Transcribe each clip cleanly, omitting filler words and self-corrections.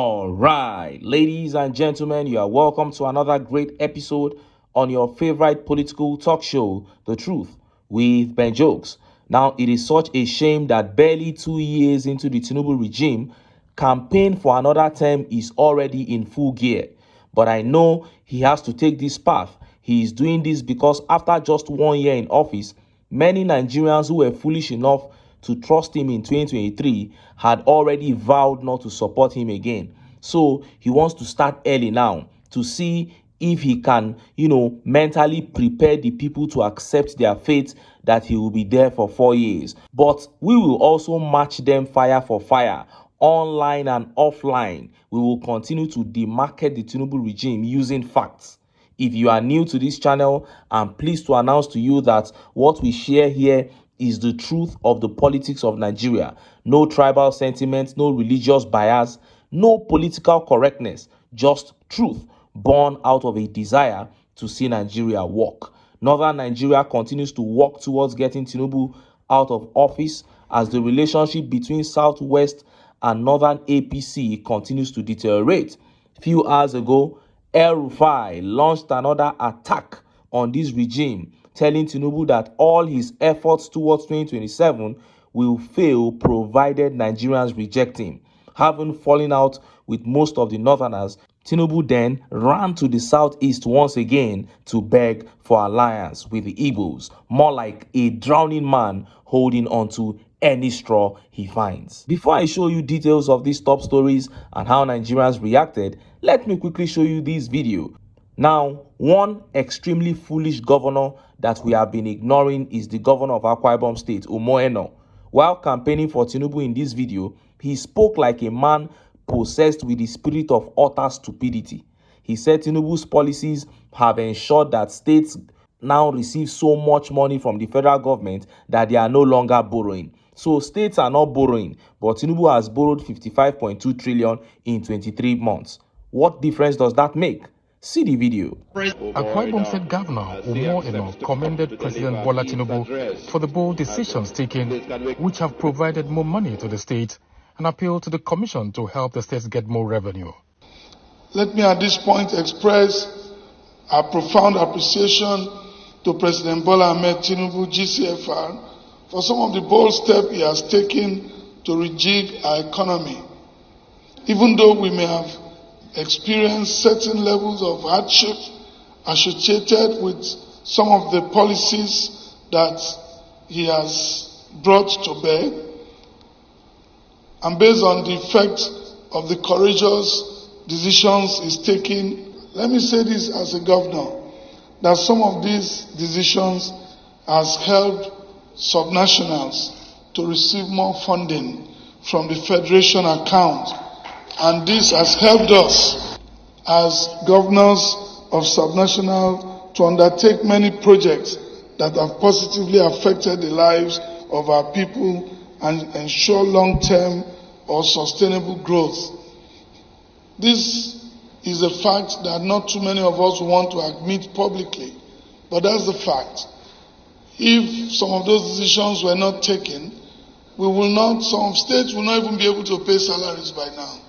All right, ladies and gentlemen, you are welcome to another great episode on your favorite political talk show, The Truth with Ben Jokes. Now, it is such a shame that barely 2 years into the TINUBU regime, campaign for another term is already in full gear. But I know he has to take this path. He is doing this because after just 1 year in office, many Nigerians who were foolish enough to trust him in 2023 had already vowed not to support him again. So he wants to start early now to see if he can, mentally prepare the people to accept their fate that he will be there for 4 years. But we will also match them fire for fire, online and offline. We will continue to demarket the TINUBU regime using facts. If you are new to this channel, I'm pleased to announce to you that what we share here is the truth of the politics of Nigeria. No tribal sentiments, no religious bias, no political correctness, just truth born out of a desire to see Nigeria work. Northern Nigeria continues to work towards getting TINUBU out of office as the relationship between Southwest and Northern APC continues to deteriorate. Few hours ago, El-Rufai launched another attack on this regime, telling TINUBU that all his efforts towards 2027 will fail provided Nigerians reject him. Having fallen out with most of the Northerners, TINUBU then ran to the southeast once again to beg for alliance with the IGBOS, more like a drowning man holding onto any straw he finds. Before I show you details of these top stories and how Nigerians reacted, let me quickly show you this video. Now, one extremely foolish governor that we have been ignoring is the governor of Akwa Ibom State, Omoeno. While campaigning for TINUBU in this video, he spoke like a man possessed with the spirit of utter stupidity. He said TINUBU's policies have ensured that states now receive so much money from the federal government that they are no longer borrowing. So states are not borrowing, but TINUBU has borrowed 55.2 trillion in 23 months. What difference does that make? See the video. Akwa Ibom State Governor Omoeno commended President Bola Tinubu for the bold decisions taken, which have provided more money to the state, and appealed to the Commission to help the states get more revenue. Let me at this point express our profound appreciation to President Bola Ahmed Tinubu, GCFR, for some of the bold steps he has taken to rejig our economy. Even though we may have experienced certain levels of hardship associated with some of the policies that he has brought to bear, and based on the effect of the courageous decisions he's taking, let me say this as a governor, that some of these decisions has helped subnationals to receive more funding from the Federation account. And this has helped us as governors of subnational to undertake many projects that have positively affected the lives of our people and ensure long-term or sustainable growth. This is a fact that not too many of us want to admit publicly, but that's the fact. If some of those decisions were not taken, some states will not even be able to pay salaries by now.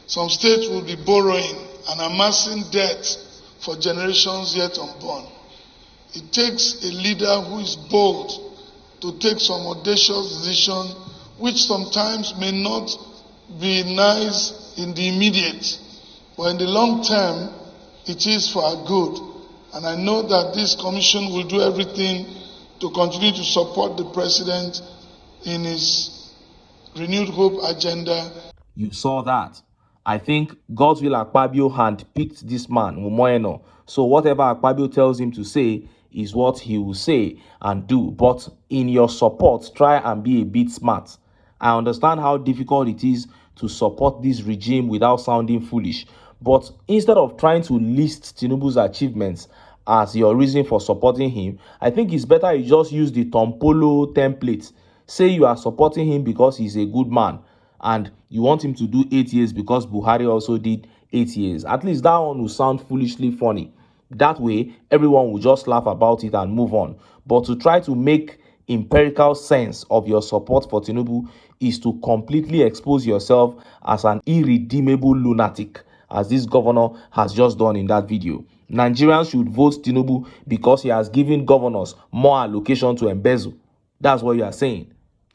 Some states will be borrowing and amassing debt for generations yet unborn. It takes a leader who is bold to take some audacious decision, which sometimes may not be nice in the immediate, but in the long term, it is for our good. And I know that this commission will do everything to continue to support the president in his renewed hope agenda. You saw that. I think Godswill Akpabio handpicked this man, Omoeno. So whatever Akpabio tells him to say is what he will say and do. But in your support, try and be a bit smart. I understand how difficult it is to support this regime without sounding foolish. But instead of trying to list TINUBU's achievements as your reason for supporting him, I think it's better you just use the Tompolo template. Say you are supporting him because he's a good man, and you want him to do 8 years because Buhari also did 8 years. At least that one will sound foolishly funny. That way, everyone will just laugh about it and move on. But to try to make empirical sense of your support for Tinubu is to completely expose yourself as an irredeemable lunatic, as this governor has just done in that video. Nigerians should vote Tinubu because he has given governors more allocation to embezzle. That's what you are saying.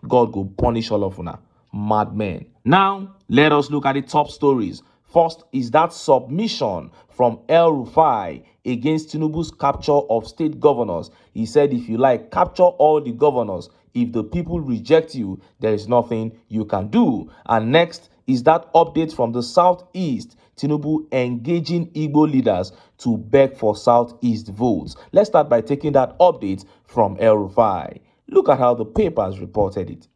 God go punish all of una, madmen. Now, let us look at the top stories. First is that submission from El-Rufai against Tinubu's capture of state governors. He said, if you like, capture all the governors. If the people reject you, there is nothing you can do. And next is that update from the Southeast. Tinubu engaging Igbo leaders to beg for Southeast votes. Let's start by taking that update from El-Rufai. Look at how the papers reported it.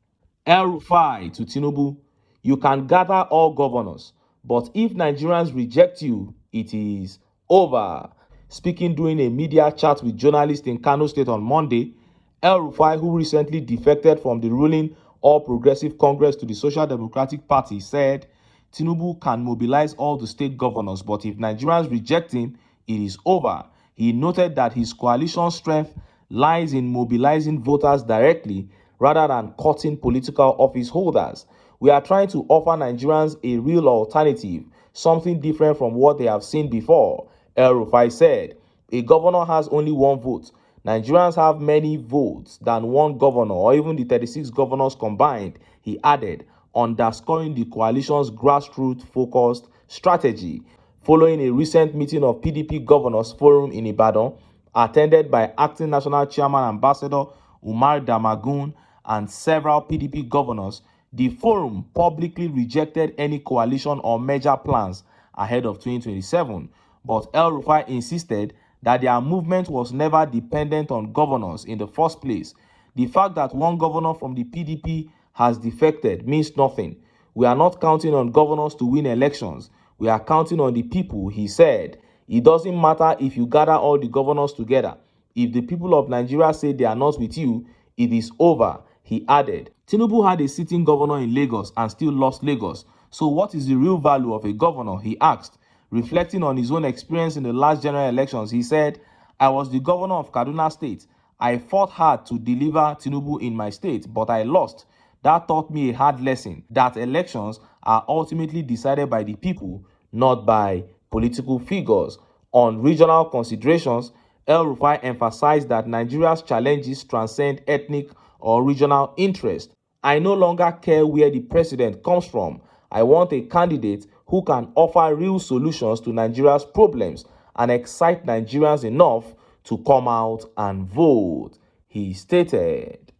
El-Rufai to Tinubu, you can gather all governors, but if Nigerians reject you, it is over. Speaking during a media chat with journalists in Kano State on Monday, El-Rufai, who recently defected from the ruling All Progressive Congress to the Social Democratic Party, said Tinubu can mobilize all the state governors, but if Nigerians reject him, it is over. He noted that his coalition strength lies in mobilizing voters directly rather than cutting political office holders. We are trying to offer Nigerians a real alternative, something different from what they have seen before, El-Rufai said. A governor has only one vote. Nigerians have many votes than one governor or even the 36 governors combined, he added, underscoring the coalition's grassroots-focused strategy. Following a recent meeting of PDP Governors Forum in Ibadan, attended by Acting National Chairman Ambassador Umar Damagun and several PDP governors, the forum publicly rejected any coalition or merger plans ahead of 2027. But El-Rufai insisted that their movement was never dependent on governors in the first place. The fact that one governor from the PDP has defected means nothing. We are not counting on governors to win elections. We are counting on the people, he said. It doesn't matter if you gather all the governors together. If the people of Nigeria say they are not with you, it is over, he added. Tinubu had a sitting governor in Lagos and still lost Lagos. So what is the real value of a governor, he asked. Reflecting on his own experience in the last general elections, he said, I was the governor of Kaduna State. I fought hard to deliver Tinubu in my state, but I lost. That taught me a hard lesson, that elections are ultimately decided by the people, not by political figures. On regional considerations, El-Rufai emphasized that Nigeria's challenges transcend ethnic or regional interest. I no longer care where the president comes from. I want a candidate who can offer real solutions to Nigeria's problems and excite Nigerians enough to come out and vote, he stated.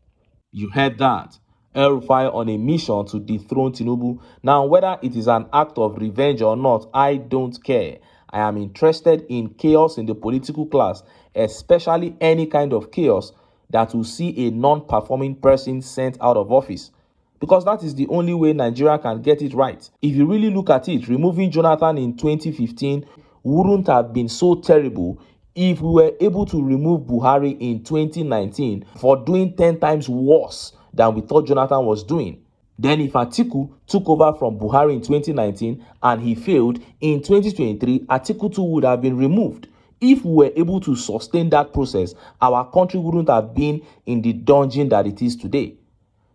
You heard that. El-Rufai on a mission to dethrone Tinubu. Now, whether it is an act of revenge or not, I don't care. I am interested in chaos in the political class, especially any kind of chaos that will see a non-performing person sent out of office. Because that is the only way Nigeria can get it right. If you really look at it, removing Jonathan in 2015 wouldn't have been so terrible if we were able to remove Buhari in 2019 for doing 10 times worse than we thought Jonathan was doing. Then if Atiku took over from Buhari in 2019 and he failed, in 2023, Atiku too would have been removed. If we were able to sustain that process, our country wouldn't have been in the dungeon that it is today.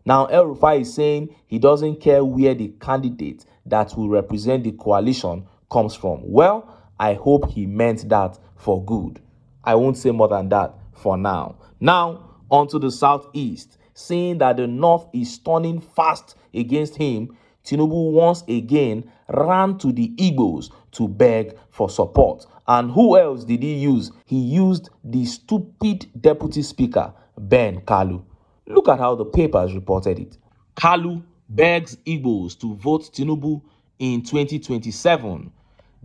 Now, El-Rufai is saying he doesn't care where the candidate that will represent the coalition comes from. Well, I hope he meant that for good. I won't say more than that for now. Now, on to the Southeast. Seeing that the North is turning fast against him, Tinubu once again ran to the IGBOS to beg for support. And who else did he use? He used the stupid deputy speaker, Ben Kalu. Look at how the papers reported it. Kalu begs Igbos to vote Tinubu in 2027.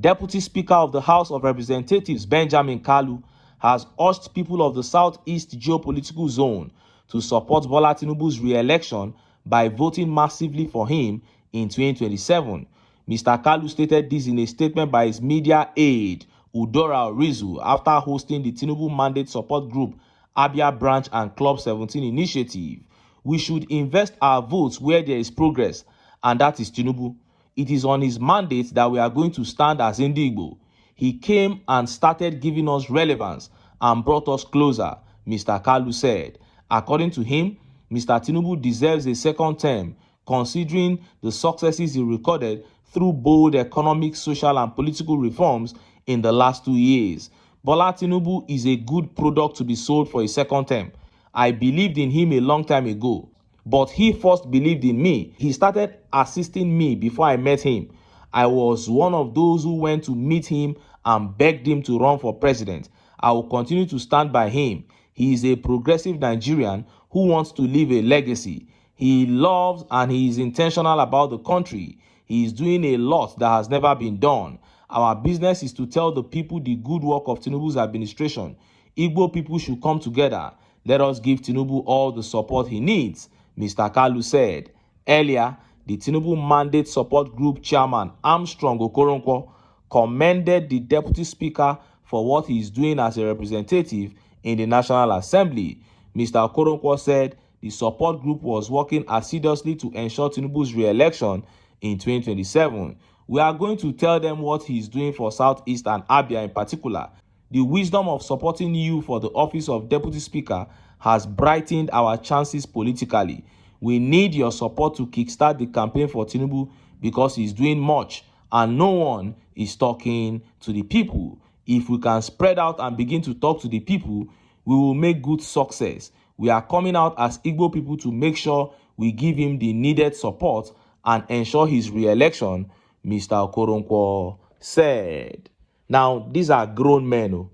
Deputy Speaker of the House of Representatives Benjamin Kalu has urged people of the Southeast geopolitical zone to support Bola Tinubu's re-election by voting massively for him in 2027. Mr. Kalu stated this in a statement by his media aide, Udora Orizu, after hosting the Tinubu Mandate Support Group Abia Branch and Club 17 initiative. We should invest our votes where there is progress, and that is Tinubu. It is on his mandate that we are going to stand as Indigbo. He came and started giving us relevance and brought us closer, Mr. Kalu said. According to him, Mr. Tinubu deserves a second term, considering the successes he recorded through bold economic, social, and political reforms in the last 2 years. Bola Tinubu is a good product to be sold for a second term. I believed in him a long time ago, but he first believed in me. He started assisting me before I met him. I was one of those who went to meet him and begged him to run for president. I will continue to stand by him. He is a progressive Nigerian who wants to leave a legacy. He loves and he is intentional about the country. He is doing a lot that has never been done. Our business is to tell the people the good work of Tinubu's administration. Igbo people should come together. Let us give Tinubu all the support he needs, Mr. Kalu said. Earlier, the Tinubu Mandate Support Group chairman Armstrong Okoronkwo commended the deputy speaker for what he is doing as a representative in the National Assembly. Mr. Okoronkwo said the support group was working assiduously to ensure Tinubu's re-election in 2027. We are going to tell them what he is doing for Southeast and Abia in particular. The wisdom of supporting you for the office of Deputy Speaker has brightened our chances politically. We need your support to kickstart the campaign for Tinubu because he's doing much and no one is talking to the people. If we can spread out and begin to talk to the people, we will make good success. We are coming out as Igbo people to make sure we give him the needed support and ensure his re-election, Mr. Okoronkwo said. Now, these are grown men. Oh.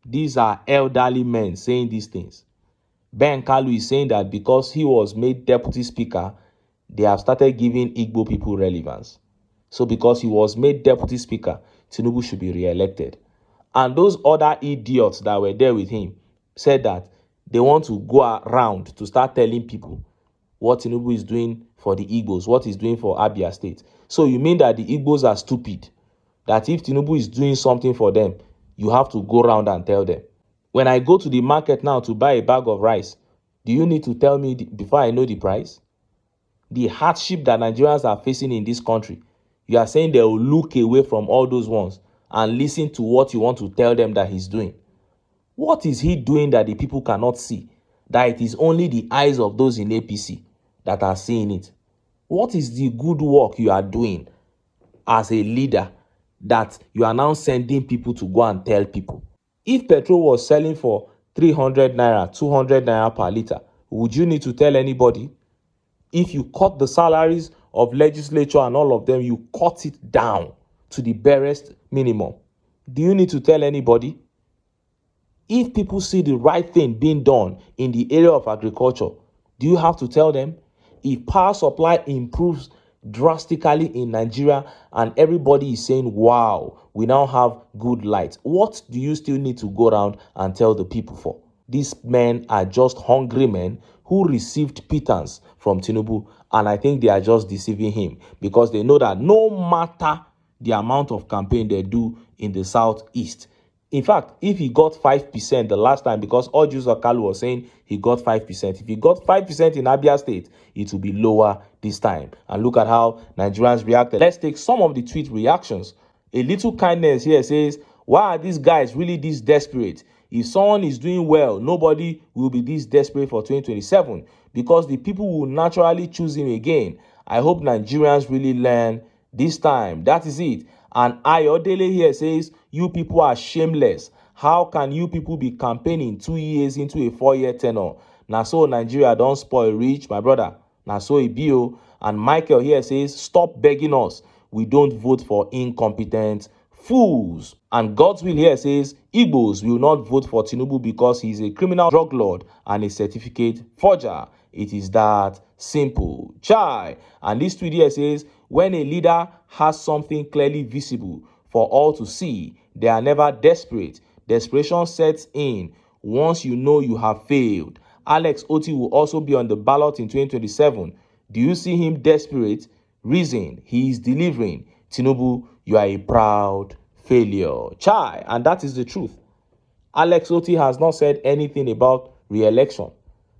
These are elderly men saying these things. Ben Kalu is saying that because he was made deputy speaker, they have started giving Igbo people relevance. So because he was made deputy speaker, Tinubu should be re-elected. And those other idiots that were there with him said that they want to go around to start telling people what Tinubu is doing for the Igbos, what he's doing for Abia State. So you mean that the Igbos are stupid? That if Tinubu is doing something for them, you have to go around and tell them. When I go to the market now to buy a bag of rice, do you need to tell me before I know the price? The hardship that Nigerians are facing in this country, you are saying they will look away from all those ones and listen to what you want to tell them that he's doing. What is he doing that the people cannot see? That it is only the eyes of those in APC that are seeing it. What is the good work you are doing as a leader that you are now sending people to go and tell people? If petrol was selling for 300 naira, 200 naira per liter, would you need to tell anybody? If you cut the salaries of legislature and all of them, you cut it down to the barest minimum, do you need to tell anybody? If people see the right thing being done in the area of agriculture, do you have to tell them? If power supply improves drastically in Nigeria and everybody is saying, wow, we now have good light, what do you still need to go around and tell the people for? These men are just hungry men who received pittance from Tinubu, and I think they are just deceiving him because they know that no matter the amount of campaign they do in the Southeast, in fact, if he got 5% the last time, because Ojus Okalu was saying he got 5%, if he got 5% in Abia State, it will be lower this time. And look at how Nigerians reacted. Let's take some of the tweet reactions. A little kindness here says, why are these guys really this desperate? If someone is doing well, nobody will be this desperate for 2027 because the people will naturally choose him again. I hope Nigerians really learn this time. That is it. And Ayodele here says, you people are shameless. How can you people be campaigning 2 years into a 4-year tenure? Now so Nigeria don't spoil rich, my brother. Now so Ibio. And Michael here says, stop begging us. We don't vote for incompetent fools. And God's will here says, Igbos will not vote for Tinubu because he's a criminal drug lord and a certificate forger. It is that simple. Chai. And this tweet here says, when a leader has something clearly visible for all to see, they are never desperate. Desperation sets in once you know you have failed. Alex Oti will also be on the ballot in 2027. Do you see him desperate? Reason, he is delivering. Tinubu, you are a proud failure. Chai. And that is the truth. Alex Oti has not said anything about re-election.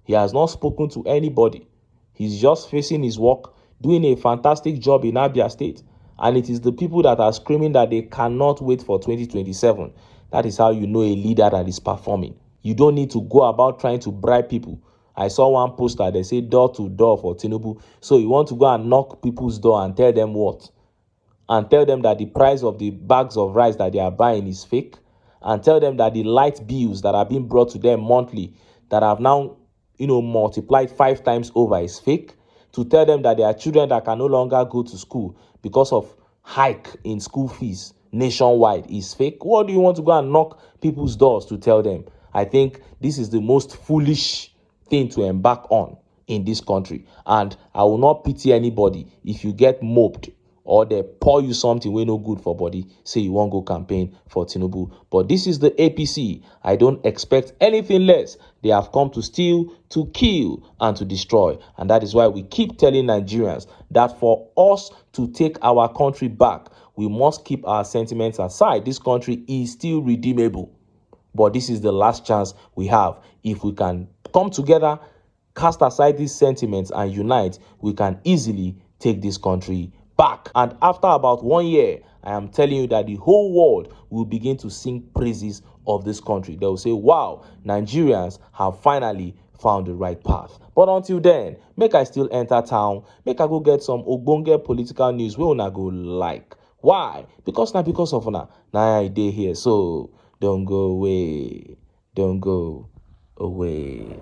He has not spoken to anybody. He's just facing his work, doing a fantastic job in Abia State. And it is the people that are screaming that they cannot wait for 2027. That is how you know a leader that is performing. You don't need to go about trying to bribe people I saw one poster, they say door to door for Tinubu. So you want to go and knock people's door and tell them what? And tell them that the price of the bags of rice that they are buying is fake, and tell them that the light bills that are being brought to them monthly that have now, multiplied 5 times over is fake, to tell them that there are children that can no longer go to school because of hike in school fees nationwide is fake. What do you want to go and knock people's doors to tell them? I think this is the most foolish thing to embark on in this country, and I will not pity anybody if you get moped or they pour you something wey no good for body, say you wan go campaign for Tinubu. But this is the APC. I don't expect anything less. They have come to steal, to kill, and to destroy. And that is why we keep telling Nigerians that for us to take our country back, we must keep our sentiments aside. This country is still redeemable. But this is the last chance we have. If we can come together, cast aside these sentiments, and unite, we can easily take this country back. And after about 1 year, I am telling you that the whole world will begin to sing praises of this country. They will say, wow, Nigerians have finally found the right path. But until then, make I still enter town, make I go get some ogbonge political news wey una go like. Why? Because of una I dey here. So don't go away. Don't go away.